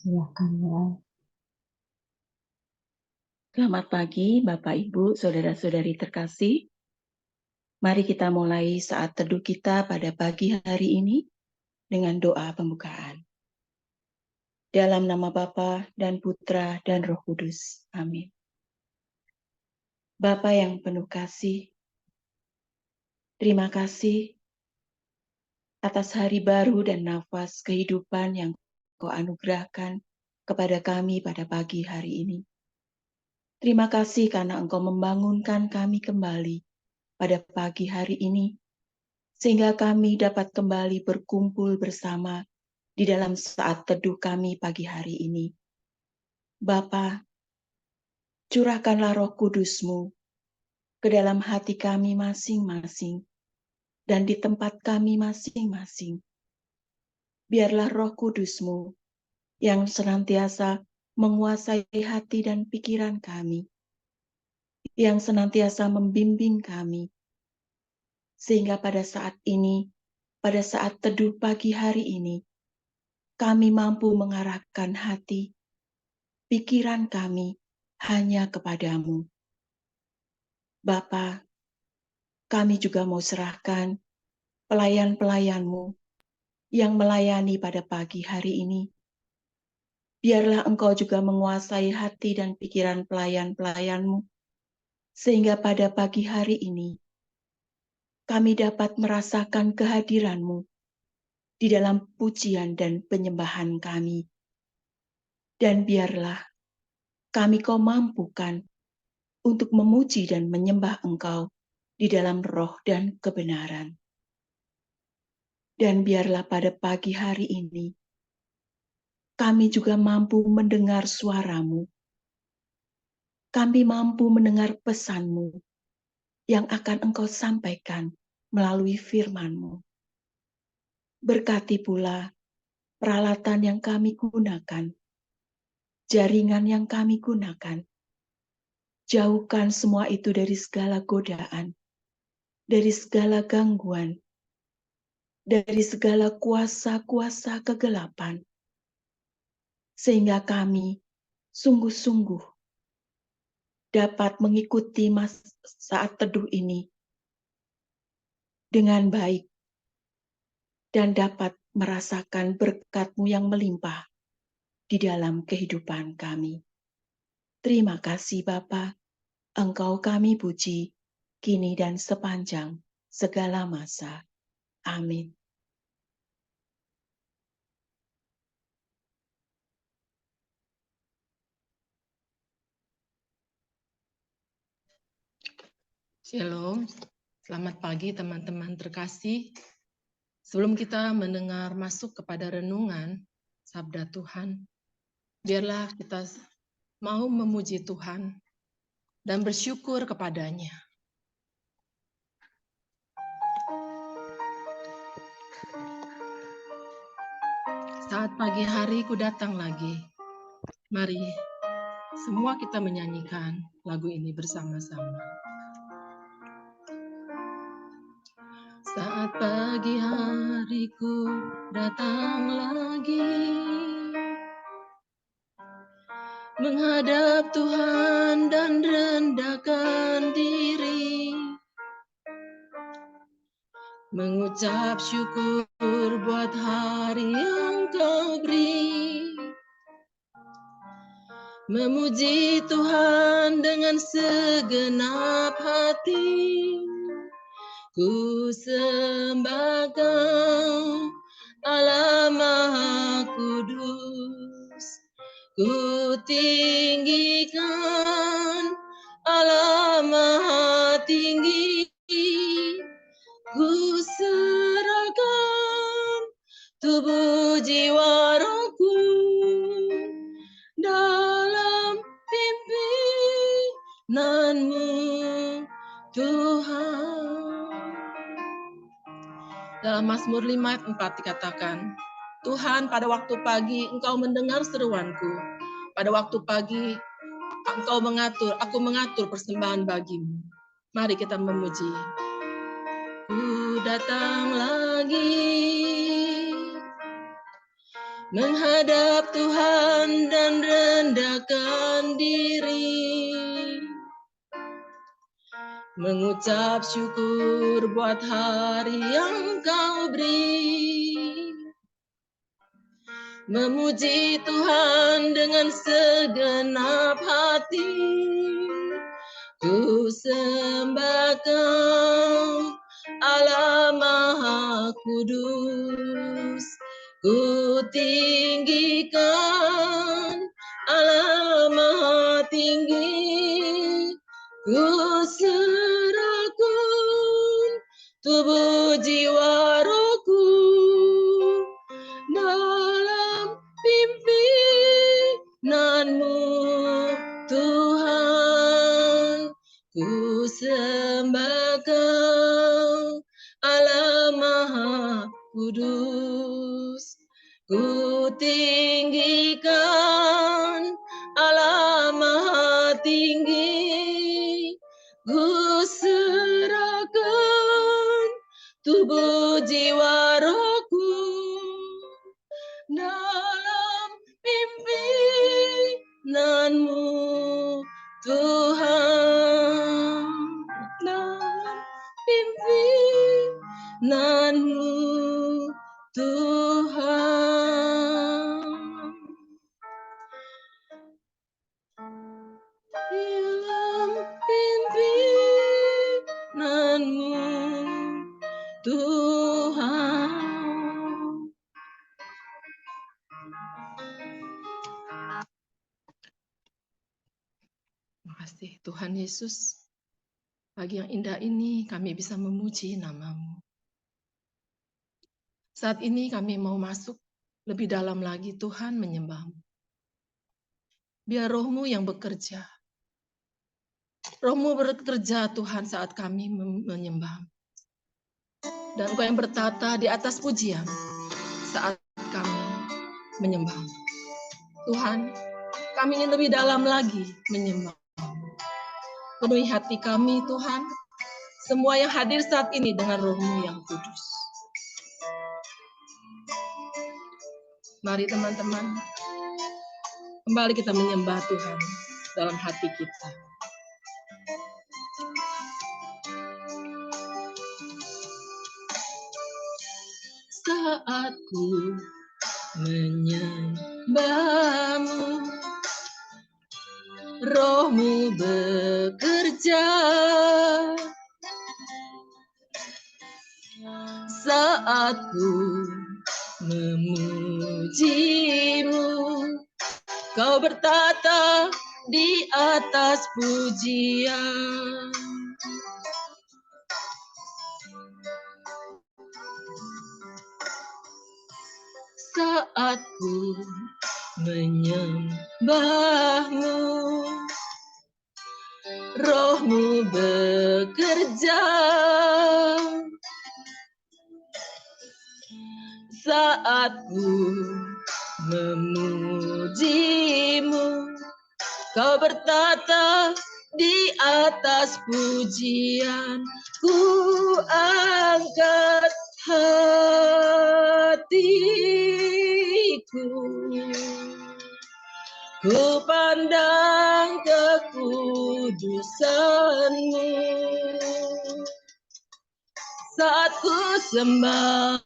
Silakan ya. Selamat pagi Bapak Ibu, Saudara-saudari terkasih. Mari kita mulai saat teduh kita pada pagi hari ini dengan doa pembukaan. Dalam nama Bapa dan Putra dan Roh Kudus. Amin. Bapa yang penuh kasih, terima kasih atas hari baru dan nafas kehidupan yang Kau anugerahkan kepada kami pada pagi hari ini. Terima kasih karena Engkau membangunkan kami kembali pada pagi hari ini, sehingga kami dapat kembali berkumpul bersama di dalam saat teduh kami pagi hari ini. Bapa, curahkanlah Roh Kudus-Mu ke dalam hati kami masing-masing dan di tempat kami masing-masing. Biarlah Roh Kudus-Mu yang senantiasa menguasai hati dan pikiran kami, yang senantiasa membimbing kami, sehingga pada saat ini, pada saat teduh pagi hari ini, kami mampu mengarahkan hati, pikiran kami hanya kepadamu. Bapa, kami juga mau serahkan pelayan-pelayan-Mu yang melayani pada pagi hari ini. Biarlah Engkau juga menguasai hati dan pikiran pelayan-pelayan-Mu, sehingga pada pagi hari ini kami dapat merasakan kehadiran-Mu di dalam pujian dan penyembahan kami. Dan biarlah kami Kau mampukan untuk memuji dan menyembah Engkau di dalam roh dan kebenaran. Dan biarlah pada pagi hari ini, kami juga mampu mendengar suara-Mu. Kami mampu mendengar pesan-Mu yang akan Engkau sampaikan melalui firman-Mu. Berkati pula peralatan yang kami gunakan, jaringan yang kami gunakan. Jauhkan semua itu dari segala godaan, dari segala gangguan, dari segala kuasa-kuasa kegelapan, sehingga kami sungguh-sungguh dapat mengikuti saat teduh ini dengan baik dan dapat merasakan berkat-Mu yang melimpah di dalam kehidupan kami. Terima kasih Bapa, Engkau kami puji, kini dan sepanjang segala masa. Amin. Shalom, selamat pagi teman-teman terkasih. Sebelum kita mendengar masuk kepada renungan Sabda Tuhan, biarlah kita mau memuji Tuhan dan bersyukur kepadanya. Saat pagi hari ku datang lagi, mari semua kita menyanyikan lagu ini bersama-sama. Saat pagi hariku datang lagi, menghadap Tuhan dan rendahkan diri, mengucap syukur buat hari yang Kau beri, memuji Tuhan dengan segenap hati. Ku sembah Kau, Allah Maha Kudus. Ku tinggikan Allah Maha Tinggi. Ku serahkan tubuh jiwa rohku dalam pimpinanmu, Tuhan. Dalam Mazmur 5 ayat 4 dikatakan, Tuhan, pada waktu pagi Engkau mendengar seruanku. Pada waktu pagi Engkau mengatur, aku mengatur persembahan bagimu. Mari kita memuji. Ku datang lagi, menghadap Tuhan dan rendahkan diri, mengucap syukur buat hari yang Kau beri, memuji Tuhan dengan segenap hati. Ku sembah Kau, Allah Maha Kudus. Ku tinggikan Allah Maha Tinggi. Ku serahkan tubuh jiwa rohku dalam pimpinanmu, Tuhan. Ku sembah Kau, Allah Maha Kudus. Ku tinggikan Allah Maha Tinggi. Ku serahkan tubuh jiwa rohku dalam pimpinanmu, Tuhan. Dalam pimpinanmu, Tuhan. Dalam pimpinanmu, Tuhan. Terima kasih Tuhan Yesus. Pagi yang indah ini kami bisa memuji nama-Mu. Saat ini kami mau masuk lebih dalam lagi Tuhan menyembah-Mu. Biar Roh-Mu yang bekerja. Roh-Mu bekerja Tuhan saat kami menyembah-Mu. Dan Engkau yang bertata di atas pujian saat kami menyembah-Mu. Tuhan, kami ingin lebih dalam lagi menyembah-Mu. Penuhi hati kami Tuhan, semua yang hadir saat ini dengan Roh-Mu yang kudus. Mari teman-teman, kembali kita menyembah Tuhan dalam hati kita. Saat ku menyembah-Mu, Roh-Mu bekerja. Saat ku memuji-Mu, Kau bertata di atas pujian. Saat ku menyembah-Mu, Roh-Mu bekerja. Saat ku memuji-Mu, Kau bertata di atas pujian. Ku angkat hatiku, ku pandang kekudusan-Mu. Saat ku sembah,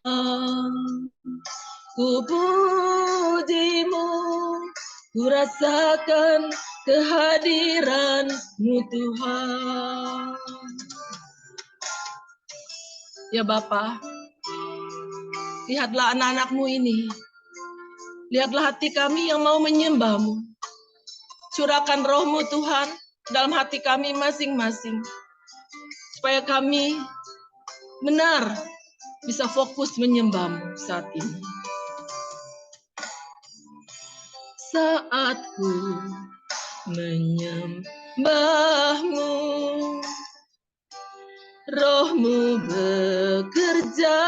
ku puji-Mu, ku rasakan kehadiran-Mu Tuhan. Ya Bapa, lihatlah anak-anak-Mu ini. Lihatlah hati kami yang mau menyembah-Mu. Curahkan Roh-Mu Tuhan dalam hati kami masing-masing. Supaya kami benar bisa fokus menyembah-Mu saat ini. Saat ku menyembah-Mu, Roh-Mu bekerja.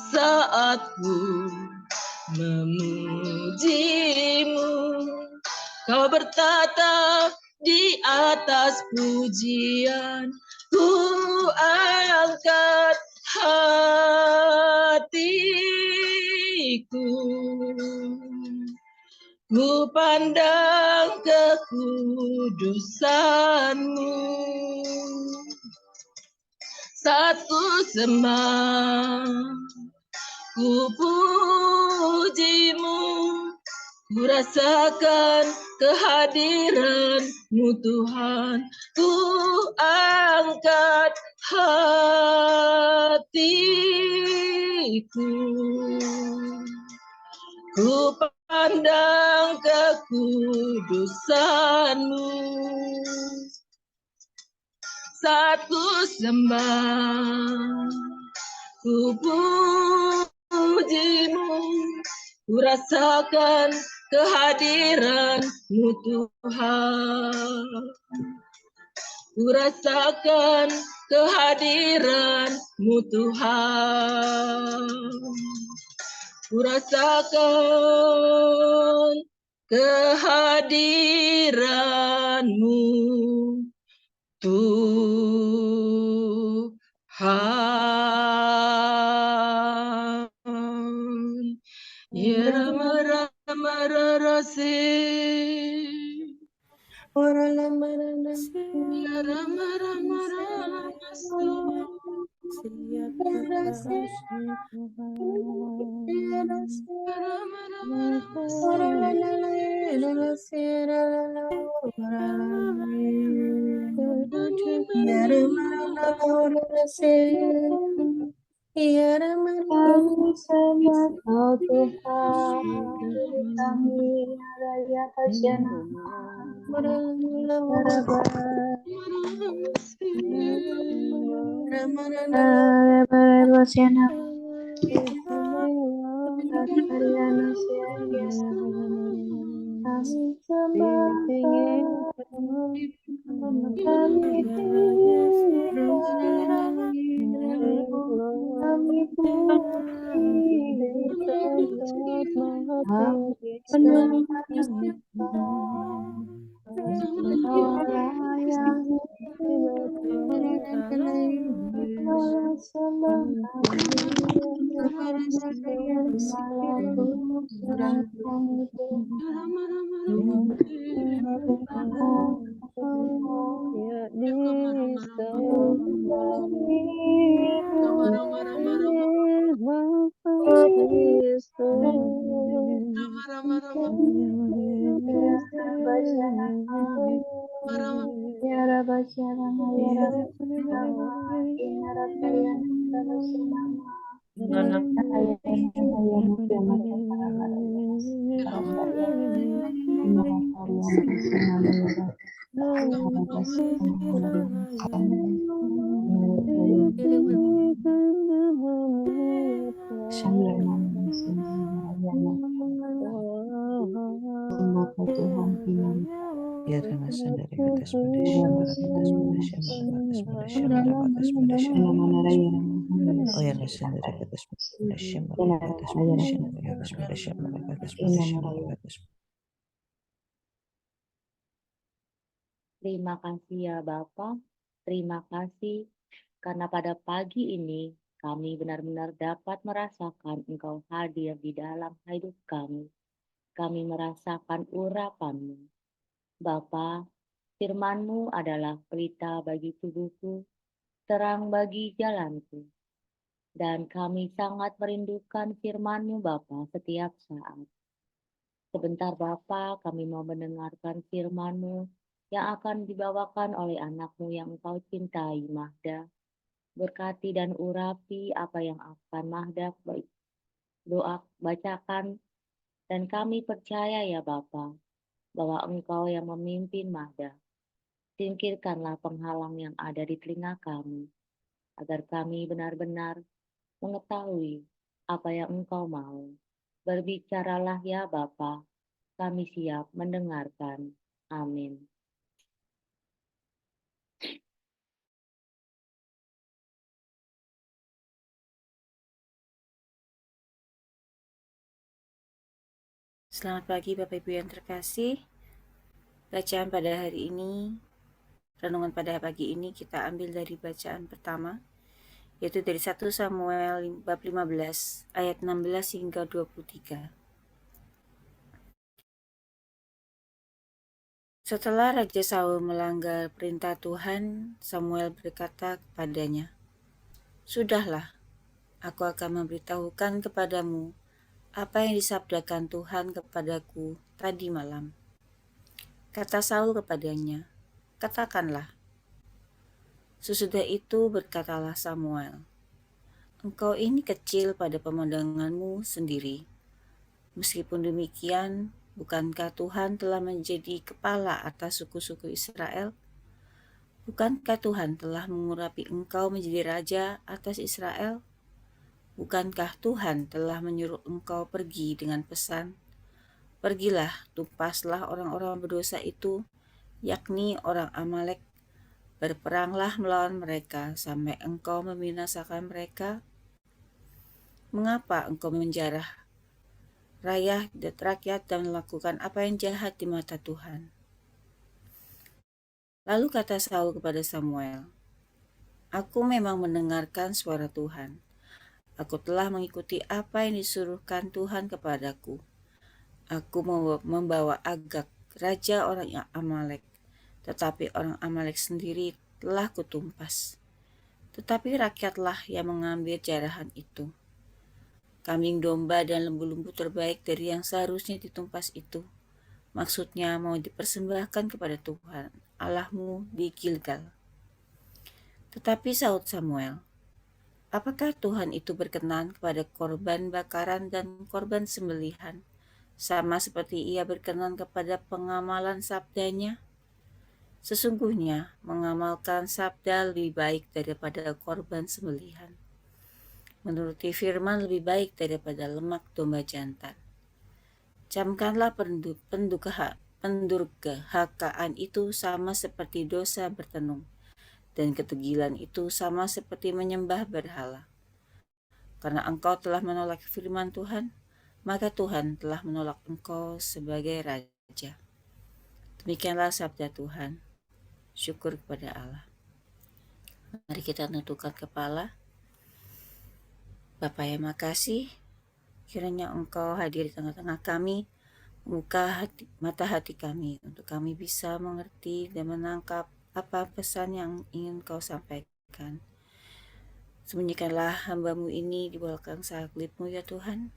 Saat ku memuji-Mu, Kau bertata di atas pujian. Ku angkat hatiku. Ku pandang kekudusan-Mu, saat ku sembah, ku puji-Mu, ku rasakan kehadiran-Mu Tuhan. Ku angkat hatiku, ku pandang kekudusan-Mu, saat ku sembah, ku puji-Mu, ku rasakan kehadiran-Mu Tuhan. Ku rasakan kehadiran-Mu Tuhan. Ku rasakan kehadiran-Mu Tuhan. Ya Rama Rama Rarase, ya Rama Rama Rarase, ya Rama Rama Kami sembah Kau Tuhan, kami Raya Bajana, kami sembah kami kami Terima kasih ya Bapa, terima kasih karena pada pagi ini kami benar-benar dapat merasakan Engkau hadir di dalam hidup kami. Kami merasakan urapan-Mu. Bapa, firman-Mu adalah pelita bagi tubuhku, terang bagi jalanku. Dan kami sangat merindukan firman-Mu Bapa setiap saat. Sebentar Bapa, kami mau mendengarkan firman-Mu yang akan dibawakan oleh anak-Mu yang Engkau cintai, Mahda. Berkati dan urapi apa yang akan Mahda doa bacakan, dan kami percaya ya Bapa, bahwa Engkau yang memimpin Mahda. Singkirkanlah penghalang yang ada di telinga kami, agar kami benar-benar mengetahui apa yang Engkau mau. Berbicaralah ya Bapa, kami siap mendengarkan. Amin. Selamat pagi Bapak Ibu yang terkasih. Bacaan pada hari ini, renungan pada pagi ini kita ambil dari bacaan pertama yaitu dari 1 Samuel bab 15 ayat 16 hingga 23. Setelah Raja Saul melanggar perintah Tuhan, Samuel berkata kepadanya, "Sudahlah, aku akan memberitahukan kepadamu apa yang disabdakan Tuhan kepadaku tadi malam." Kata Saul kepadanya, "Katakanlah." Sesudah itu berkatalah Samuel, "Engkau ini kecil pada pemandanganmu sendiri. Meskipun demikian, bukankah Tuhan telah menjadi kepala atas suku-suku Israel? Bukankah Tuhan telah mengurapi engkau menjadi raja atas Israel? Bukankah Tuhan telah menyuruh engkau pergi dengan pesan, 'Pergilah, tumpaslah orang-orang berdosa itu, yakni orang Amalek, berperanglah melawan mereka sampai engkau membinasakan mereka?' Mengapa engkau menjarah rakyat dan melakukan apa yang jahat di mata Tuhan?" Lalu kata Saul kepada Samuel, "Aku memang mendengarkan suara Tuhan. Aku telah mengikuti apa yang disuruhkan Tuhan kepadaku. Aku membawa Agag, raja orang Amalek, tetapi orang Amalek sendiri telah kutumpas. Tetapi rakyatlah yang mengambil jarahan itu. Kambing domba dan lembu-lembu terbaik dari yang seharusnya ditumpas itu, maksudnya mau dipersembahkan kepada Tuhan Allahmu di Gilgal." Tetapi sahut Samuel, "Apakah Tuhan itu berkenan kepada korban bakaran dan korban sembelihan, sama seperti Ia berkenan kepada pengamalan sabdanya? Sesungguhnya mengamalkan sabda lebih baik daripada korban sembelihan. Menuruti firman lebih baik daripada lemak domba jantan. Camkanlah pendurhakaan itu sama seperti dosa bertenung, dan ketegilan itu sama seperti menyembah berhala. Karena engkau telah menolak firman Tuhan, maka Tuhan telah menolak engkau sebagai raja." Demikianlah sabda Tuhan. Syukur kepada Allah. Mari kita tundukkan kepala. Bapa yang makasih, kiranya Engkau hadir di tengah-tengah kami, membuka mata hati kami untuk kami bisa mengerti dan menangkap apa pesan yang ingin Engkau sampaikan. Sembunyikanlah hamba-Mu ini di belakang salib-Mu ya Tuhan,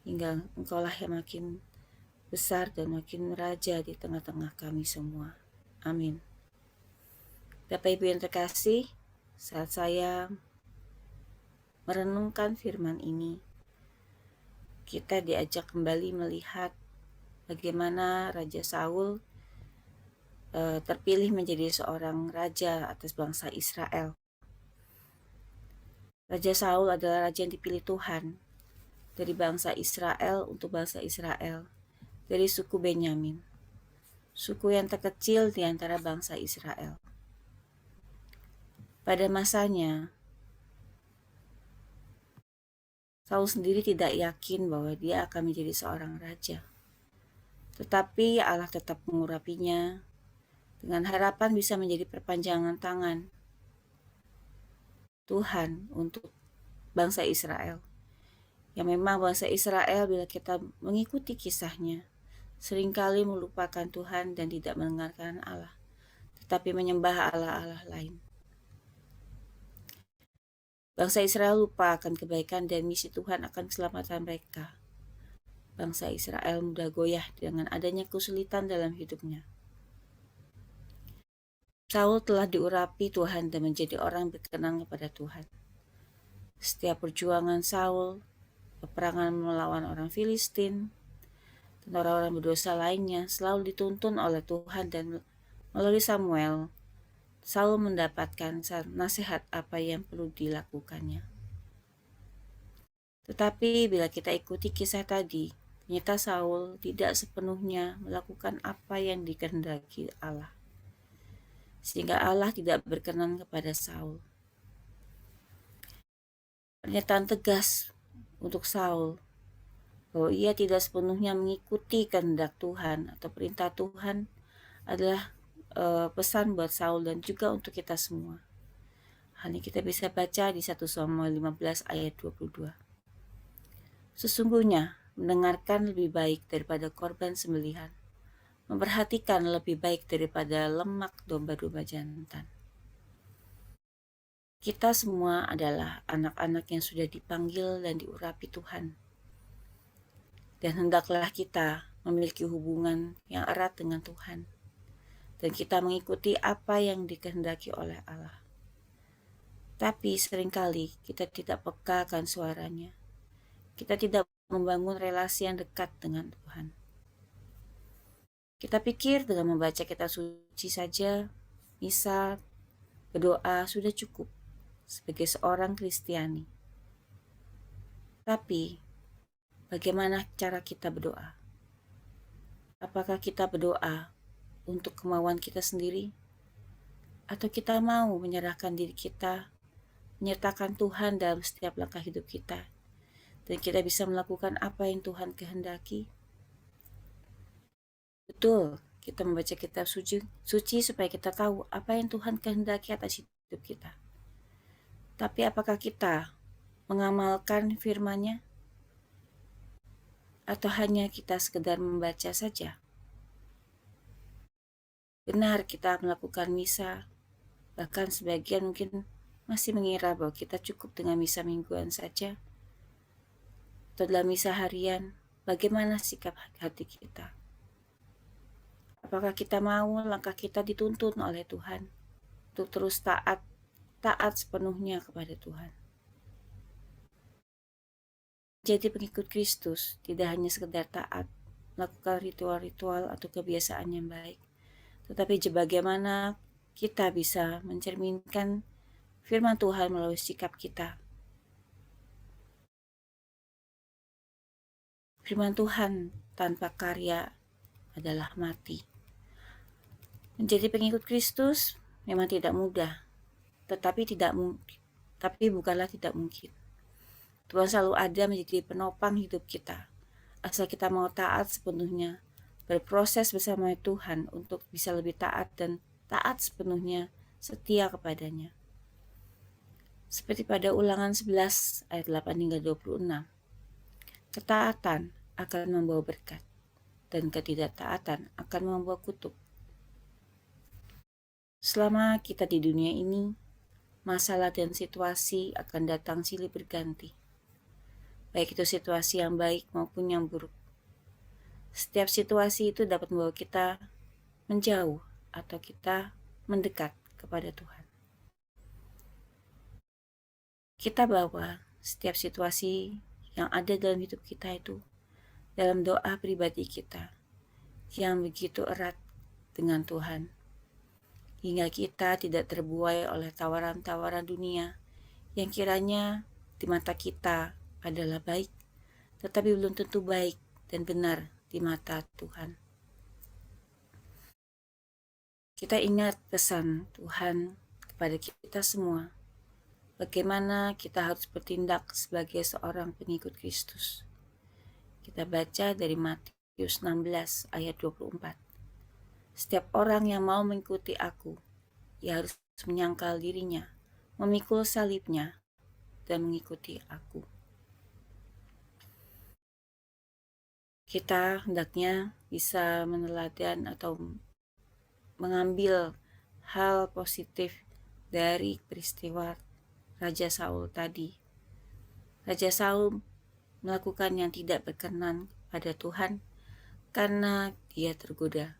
hingga Engkaulah yang makin besar dan makin meraja di tengah-tengah kami semua. Amin. Bapak Ibu yang terkasih, saat saya merenungkan firman ini, kita diajak kembali melihat bagaimana Raja Saul terpilih menjadi seorang raja atas bangsa Israel. Raja Saul adalah raja yang dipilih Tuhan dari bangsa Israel untuk bangsa Israel, dari suku Benyamin, suku yang terkecil di antara bangsa Israel. Pada masanya, Saul sendiri tidak yakin bahwa dia akan menjadi seorang raja. Tetapi Allah tetap mengurapinya dengan harapan bisa menjadi perpanjangan tangan Tuhan untuk bangsa Israel. Yang memang bangsa Israel, bila kita mengikuti kisahnya, seringkali melupakan Tuhan dan tidak mendengarkan Allah, tetapi menyembah Allah-Allah lain. Bangsa Israel lupa akan kebaikan dan misi Tuhan akan keselamatan mereka. Bangsa Israel mudah goyah dengan adanya kesulitan dalam hidupnya. Saul telah diurapi Tuhan dan menjadi orang berkenan kepada Tuhan. Setiap perjuangan Saul, peperangan melawan orang Filistin, dan orang-orang berdosa lainnya selalu dituntun oleh Tuhan, dan melalui Samuel, Saul mendapatkan nasihat apa yang perlu dilakukannya. Tetapi bila kita ikuti kisah tadi, ternyata Saul tidak sepenuhnya melakukan apa yang dikehendaki Allah, sehingga Allah tidak berkenan kepada Saul. Pernyataan tegas untuk Saul bahwa ia tidak sepenuhnya mengikuti kehendak Tuhan atau perintah Tuhan adalah pesan buat Saul dan juga untuk kita semua. Hal ini kita bisa baca di 1 Samuel 15 ayat 22. Sesungguhnya mendengarkan lebih baik daripada korban sembelihan, memperhatikan lebih baik daripada lemak domba-domba jantan. Kita semua adalah anak-anak yang sudah dipanggil dan diurapi Tuhan. Dan hendaklah kita memiliki hubungan yang erat dengan Tuhan. Dan kita mengikuti apa yang dikehendaki oleh Allah. Tapi seringkali kita tidak peka akan suaranya. Kita tidak membangun relasi yang dekat dengan Tuhan. Kita pikir dengan membaca kitab suci saja, misa, berdoa sudah cukup sebagai seorang Kristiani. Tapi, bagaimana cara kita berdoa? Apakah kita berdoa untuk kemauan kita sendiri? Atau kita mau menyerahkan diri kita, menyertakan Tuhan dalam setiap langkah hidup kita, dan kita bisa melakukan apa yang Tuhan kehendaki? Betul, kita membaca kitab suci supaya kita tahu apa yang Tuhan kehendaki atas hidup kita. Tapi apakah kita mengamalkan firman-Nya? Atau hanya kita sekedar membaca saja? Benar kita melakukan misa, bahkan sebagian mungkin masih mengira bahwa kita cukup dengan misa mingguan saja. Atau dalam misa harian, bagaimana sikap hati kita? Apakah kita mau langkah kita dituntun oleh Tuhan untuk terus taat sepenuhnya kepada Tuhan? Jadi pengikut Kristus tidak hanya sekedar taat, melakukan ritual-ritual atau kebiasaan yang baik, tetapi bagaimana kita bisa mencerminkan firman Tuhan melalui sikap kita. Firman Tuhan tanpa karya adalah mati. Menjadi pengikut Kristus memang tidak mudah, tetapi bukanlah tidak mungkin. Tuhan selalu ada menjadi penopang hidup kita, asal kita mau taat sepenuhnya, berproses bersama Tuhan untuk bisa lebih taat dan taat sepenuhnya, setia kepadanya. Seperti pada Ulangan 11 ayat 8 hingga 26. Ketaatan akan membawa berkat, dan ketidaktaatan akan membawa kutuk. Selama kita di dunia ini, masalah dan situasi akan datang silih berganti. Baik itu situasi yang baik maupun yang buruk. Setiap situasi itu dapat membawa kita menjauh atau kita mendekat kepada Tuhan. Kita bawa setiap situasi yang ada dalam hidup kita itu dalam doa pribadi kita yang begitu erat dengan Tuhan, hingga kita tidak terbuai oleh tawaran-tawaran dunia yang kiranya di mata kita adalah baik, tetapi belum tentu baik dan benar di mata Tuhan. Kita ingat pesan Tuhan kepada kita semua, bagaimana kita harus bertindak sebagai seorang pengikut Kristus. Kita baca dari Matius 16 ayat 24. Setiap orang yang mau mengikuti aku, ia harus menyangkal dirinya, memikul salibnya, dan mengikuti aku. Kita hendaknya bisa meneladan atau mengambil hal positif dari peristiwa Raja Saul tadi. Raja Saul melakukan yang tidak berkenan pada Tuhan karena dia tergoda.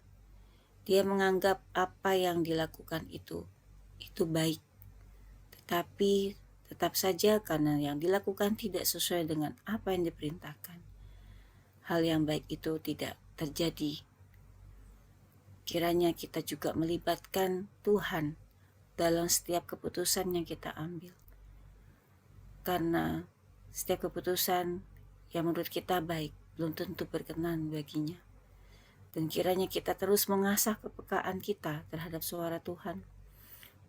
Dia menganggap apa yang dilakukan itu baik. Tetapi tetap saja karena yang dilakukan tidak sesuai dengan apa yang diperintahkan, hal yang baik itu tidak terjadi. Kiranya kita juga melibatkan Tuhan dalam setiap keputusan yang kita ambil. Karena setiap keputusan yang menurut kita baik belum tentu berkenan baginya. Dan kiranya kita terus mengasah kepekaan kita terhadap suara Tuhan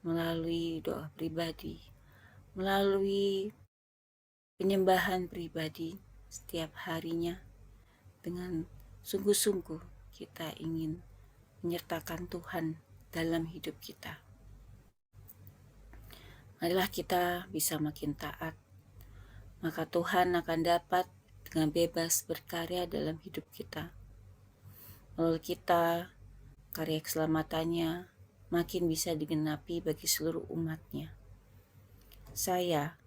melalui doa pribadi, melalui penyembahan pribadi setiap harinya. Dengan sungguh-sungguh kita ingin menyertakan Tuhan dalam hidup kita. Marilah kita bisa makin taat, maka Tuhan akan dapat dengan bebas berkarya dalam hidup kita. Melalui kita, karya keselamatannya makin bisa digenapi bagi seluruh umatnya. Saya,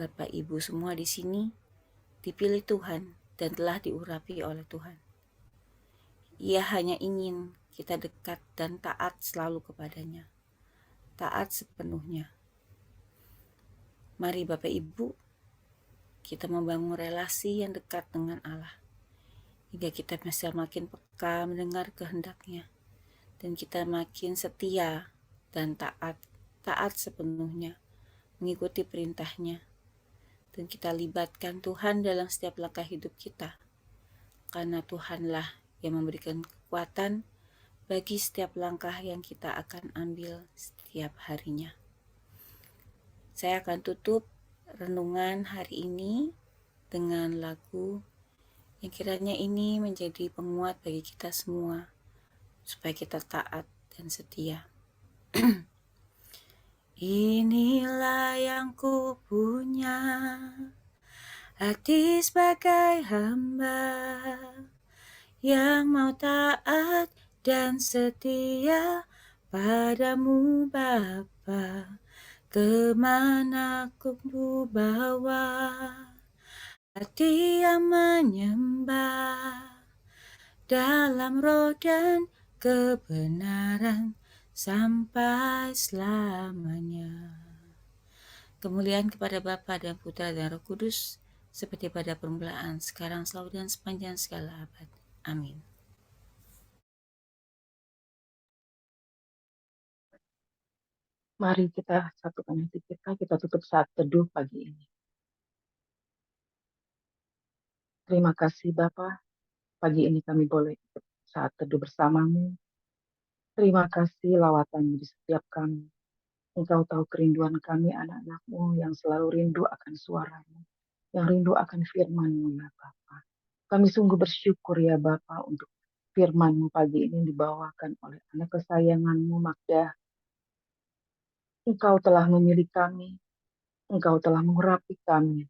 Bapak Ibu semua di sini, dipilih Tuhan dan telah diurapi oleh Tuhan. Ia hanya ingin kita dekat dan taat selalu kepadanya. Taat sepenuhnya. Mari Bapak Ibu, kita membangun relasi yang dekat dengan Allah, hingga kita bisa makin peka mendengar kehendak-Nya, dan kita makin setia dan taat sepenuhnya, mengikuti perintah-Nya, dan kita libatkan Tuhan dalam setiap langkah hidup kita, karena Tuhanlah yang memberikan kekuatan bagi setiap langkah yang kita akan ambil setiap harinya. Saya akan tutup renungan hari ini dengan lagu yang kiranya ini menjadi penguat bagi kita semua, supaya kita taat dan setia. Inilah yang ku punya, hati sebagai hamba, yang mau taat dan setia padamu Bapa. Kemana ku bawa, hati yang menyembah dalam roh dan kebenaran sampai selamanya. Kemuliaan kepada Bapa dan Putra dan Roh Kudus, seperti pada permulaan, sekarang, selalu, dan sepanjang segala abad. Amin. Mari kita satukan hati kita tutup saat teduh pagi ini. Terima kasih Bapa, pagi ini kami boleh ikut saat teduh bersamamu. Terima kasih lawatanmu di setiap kami. Engkau tahu kerinduan kami anak-anakmu yang selalu rindu akan suaramu, yang rindu akan firman-Mu ya Bapa. Kami sungguh bersyukur ya Bapa untuk firman-Mu pagi ini dibawakan oleh anak kesayangan-Mu Magda. Engkau telah memilih kami, Engkau telah mengurapi kami.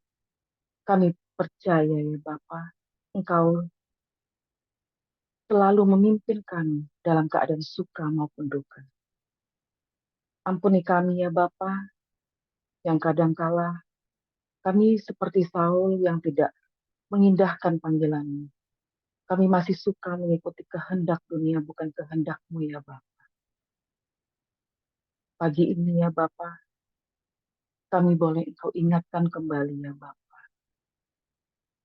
Kami percaya ya Bapa, Engkau selalu memimpin kami dalam keadaan suka maupun duka. Ampuni kami ya Bapa, yang kadangkala kami seperti Saul yang tidak mengindahkan panggilan-Mu. Kami masih suka mengikuti kehendak dunia, bukan kehendak-Mu ya Bapa. Pagi ini ya Bapa, kami boleh Engkau ingatkan kembali ya Bapa.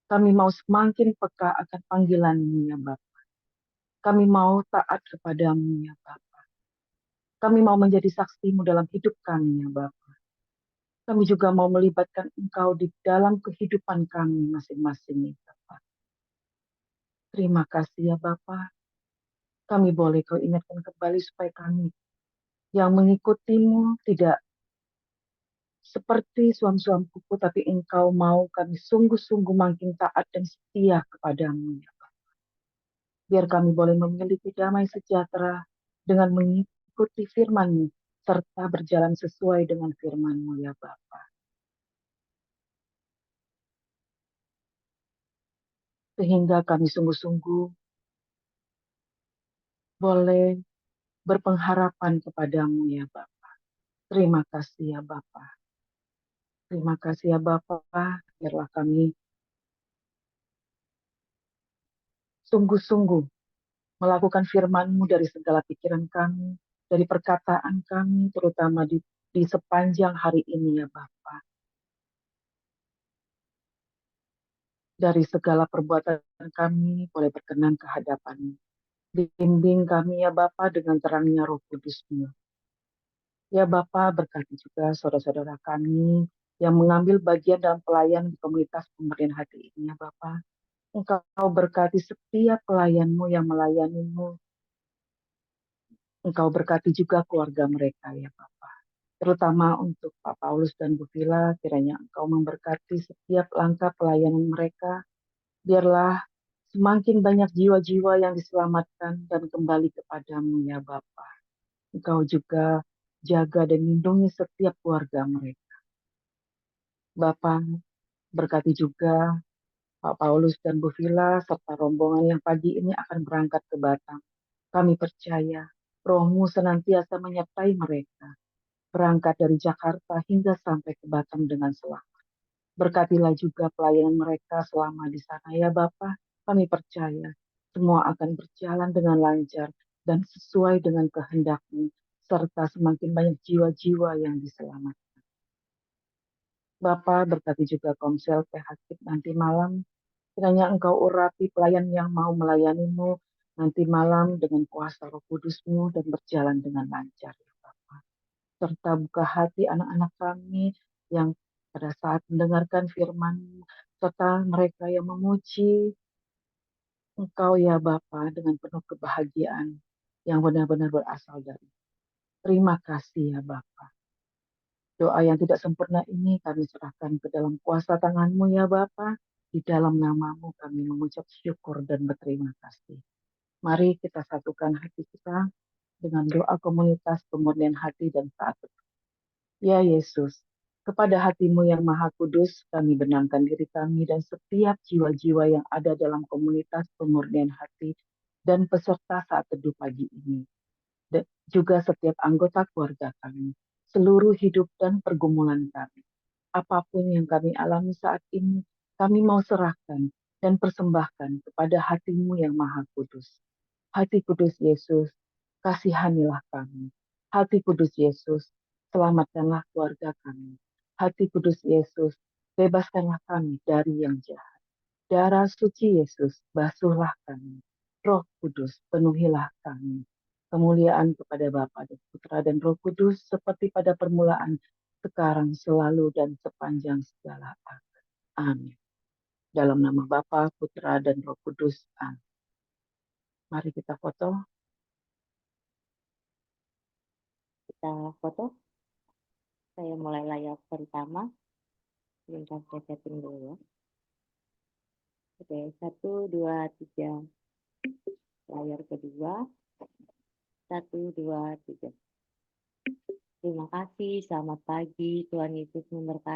Kami mau semakin peka akan panggilan-Mu ya Bapa. Kami mau taat kepadamu ya Bapa. Kami mau menjadi saksi-Mu dalam hidup kami ya Bapa. Kami juga mau melibatkan Engkau di dalam kehidupan kami masing-masing ya Bapa. Terima kasih ya Bapa. Kami boleh Kau ingatkan kembali supaya kami yang mengikuti-Mu tidak seperti suam-suam kuku, tapi Engkau mau kami sungguh-sungguh makin taat dan setia kepadamu ya Bapa. Biar kami boleh memiliki damai sejahtera dengan mengikuti firman-Mu serta berjalan sesuai dengan firman-Mu ya Bapa. Sehingga kami sungguh-sungguh boleh berpengharapan kepadamu ya Bapa. Terima kasih ya Bapa. Terima kasih ya Bapa. Biarlah kami sungguh-sungguh melakukan firman-Mu dari segala pikiran kami, dari perkataan kami, terutama di sepanjang hari ini ya Bapa. Dari segala perbuatan kami boleh berkenan ke hadapan-Mu. Bimbing kami ya Bapa dengan terangnya Roh Kudus-Mu. Ya Bapa, berkati juga saudara-saudara kami yang mengambil bagian dalam pelayanan di komunitas pemberian hati ini ya Bapa. Engkau berkati setiap pelayan-Mu yang melayani-Mu. Engkau berkati juga keluarga mereka ya Bapa. Terutama untuk Pak Paulus dan Bu Vila, kiranya Engkau memberkati setiap langkah pelayanan mereka. Biarlah semakin banyak jiwa-jiwa yang diselamatkan dan kembali kepadamu ya Bapa. Engkau juga jaga dan lindungi setiap keluarga mereka. Bapa, berkati juga Pak Paulus dan Bu Vila serta rombongan yang pagi ini akan berangkat ke Batam. Kami percaya Roh-Mu senantiasa menyertai mereka, berangkat dari Jakarta hingga sampai ke Batam dengan selamat. Berkatilah juga pelayanan mereka selama di sana ya Bapa. Kami percaya semua akan berjalan dengan lancar dan sesuai dengan kehendak-Mu, serta semakin banyak jiwa-jiwa yang diselamatkan. Bapa, berkati juga Komsel PHK nanti malam. Kiranya Engkau urapi pelayan yang mau melayani-Mu nanti malam dengan kuasa Roh Kudus-Mu dan berjalan dengan lancar ya Bapa. Serta buka hati anak-anak kami yang pada saat mendengarkan firman-Mu, serta mereka yang memuji Engkau ya Bapa dengan penuh kebahagiaan yang benar-benar berasal dari. Terima kasih ya Bapa. Doa yang tidak sempurna ini kami serahkan ke dalam kuasa tangan-Mu ya Bapa. Di dalam nama-Mu kami mengucap syukur dan berterima kasih. Mari kita satukan hati kita dengan doa komunitas pemurnian hati dan saat teduh. Ya Yesus, kepada hati-Mu yang maha kudus, kami benamkan diri kami dan setiap jiwa-jiwa yang ada dalam komunitas pemurnian hati dan peserta saat teduh pagi ini. Dan juga setiap anggota keluarga kami, seluruh hidup dan pergumulan kami. Apapun yang kami alami saat ini, kami mau serahkan dan persembahkan kepada hati-Mu yang maha kudus. Hati kudus Yesus, kasihanilah kami. Hati kudus Yesus, selamatkanlah keluarga kami. Hati kudus Yesus, bebaskanlah kami dari yang jahat. Darah suci Yesus, basuhlah kami. Roh Kudus, penuhilah kami. Kemuliaan kepada Bapa dan Putra dan Roh Kudus, seperti pada permulaan, sekarang, selalu, dan sepanjang segala abad. Amin. Dalam nama Bapa, Putra, dan Roh Kudus. Amin. Mari kita foto. Kita foto. Saya mulai layar pertama. Sebentar saya setting dulu ya. Oke, 1, 2, 3. Layar kedua. 1, 2, 3. Terima kasih, selamat pagi. Tuhan Yesus memberkati.